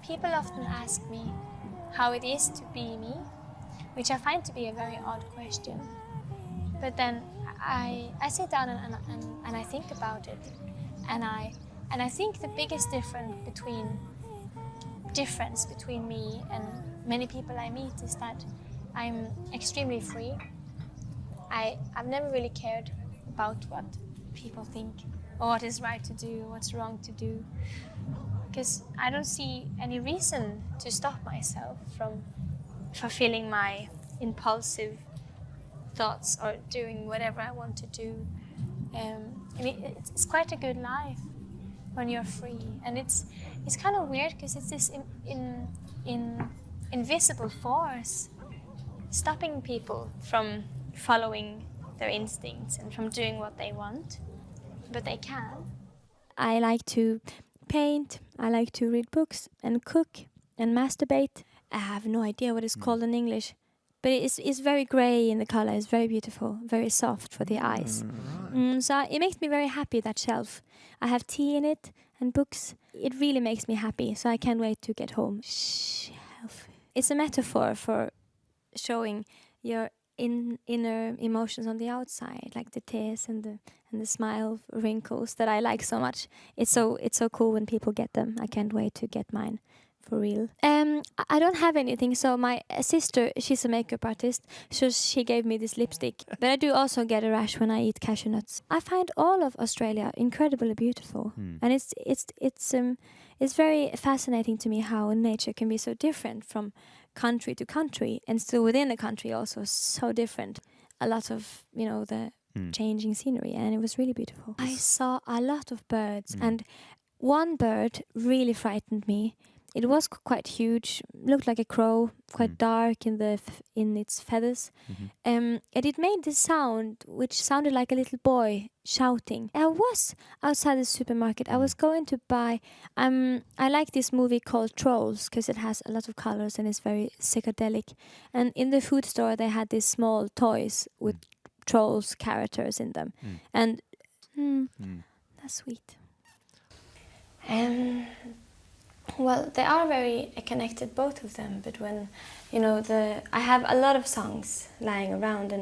People often ask me how it is to be me, which I find to be a very odd question. But then I sit down and I think about it, and I think the biggest difference between me and many people I meet is that I'm extremely free. I've never really cared about what people think or what is right to do, what's wrong to do, because I don't see any reason to stop myself from fulfilling my impulsive thoughts or doing whatever I want to do. It's quite a good life when you're free, and it's kind of weird because it's this invisible force stopping people from following their instincts and from doing what they want, but they can. I like to paint, I like to read books and cook and masturbate. I have no idea what it's called in English, but it's very grey in the color. It's very beautiful, very soft for the eyes. So it makes me very happy, that shelf. I have tea in it and books. It really makes me happy, so I can't wait to get home. Shelf. It's a metaphor for showing your inner emotions on the outside, like the tears and the smile wrinkles that I like so much. It's so cool when people get them. I can't wait to get mine. For real. I don't have anything, so my sister, she's a makeup artist, so she gave me this lipstick. But I do also get a rash when I eat cashew nuts. I find all of Australia incredibly beautiful, and it's very fascinating to me how nature can be so different from country to country, and still within a country also so different. A lot of the changing scenery, and it was really beautiful. I saw a lot of birds, and one bird really frightened me. It was quite huge, looked like a crow, quite dark in its feathers. And it made this sound, which sounded like a little boy shouting. I was outside the supermarket. I was going to buy... I like this movie called Trolls, because it has a lot of colors and it's very psychedelic. And in the food store, they had these small toys with trolls characters in them. And that's sweet. Well, they are very connected, both of them. But when, I have a lot of songs lying around,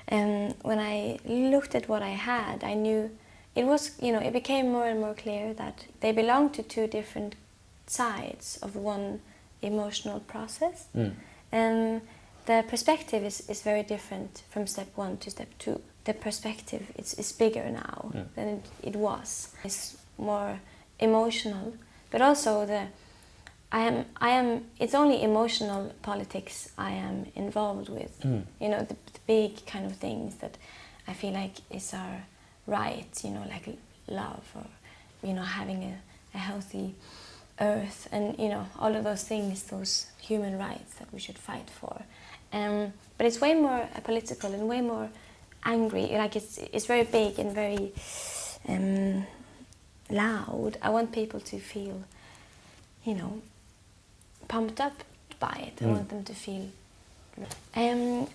and when I looked at what I had, I knew it became more and more clear that they belong to two different sides of one emotional process. And the perspective is very different from step 1 to step 2. The perspective is bigger now than it was. It's more emotional. But also it's only emotional politics I am involved with. The big kind of things that I feel like is our right, like love, or, having a healthy earth, and, all of those things, those human rights that we should fight for. But it's way more political and way more angry. Like it's very big and very loud. I want people to feel, pumped up by it. I want them to feel. I'm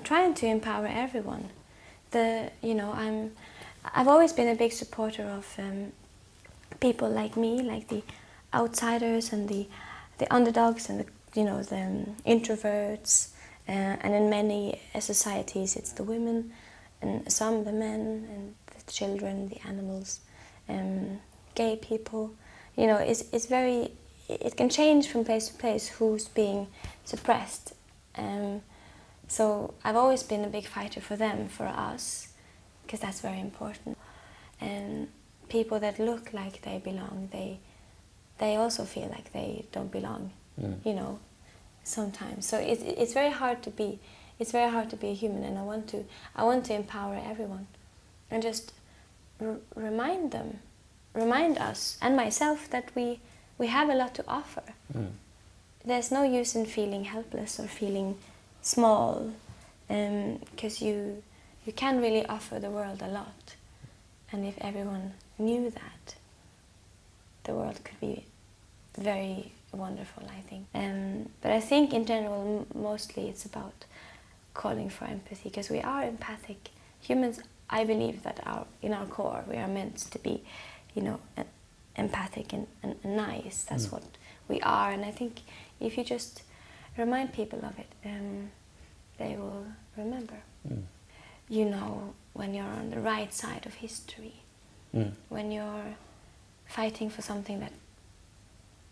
trying to empower everyone. I've always been a big supporter of people like me, like the outsiders and the underdogs and the introverts. And in many societies, it's the women, and some the men, and the children, the animals. Gay people, it can change from place to place who's being suppressed. So I've always been a big fighter for them, for us, because that's very important. And people that look like they belong, they also feel like they don't belong, sometimes. So it's very hard to be a human, and I want to empower everyone, and just remind us and myself that we have a lot to offer. There's no use in feeling helpless or feeling small, because you can really offer the world a lot. And if everyone knew that, the world could be very wonderful, I think. But I think in general, mostly it's about calling for empathy, because we are empathic humans. I believe that in our core we are meant to be, empathic and nice. That's what we are. And I think if you just remind people of it, they will remember. You know, when you're on the right side of history, when you're fighting for something that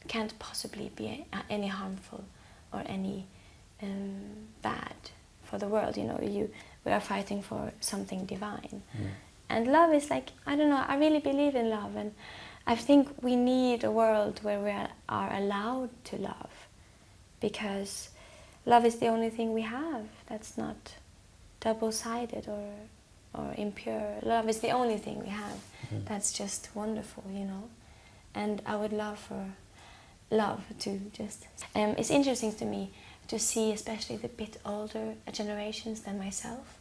can't possibly be any harmful or any bad for the world, you know, we are fighting for something divine. And love is like, I don't know, I really believe in love, and I think we need a world where we are allowed to love, because love is the only thing we have that's not double-sided or impure. Love is the only thing we have that's just wonderful, you know. And I would love for love to just... it's interesting to me to see, especially the bit older generations than myself,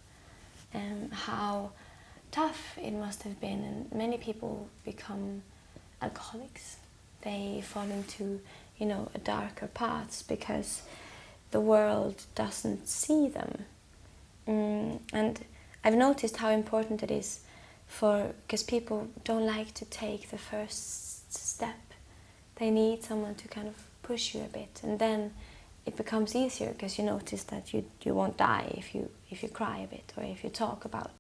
how tough it must have been, and many people become alcoholics. They fall into, you know, darker paths because the world doesn't see them. And I've noticed how important it is because people don't like to take the first step. They need someone to kind of push you a bit, and then it becomes easier because you notice that you won't die if you cry a bit, or if you talk about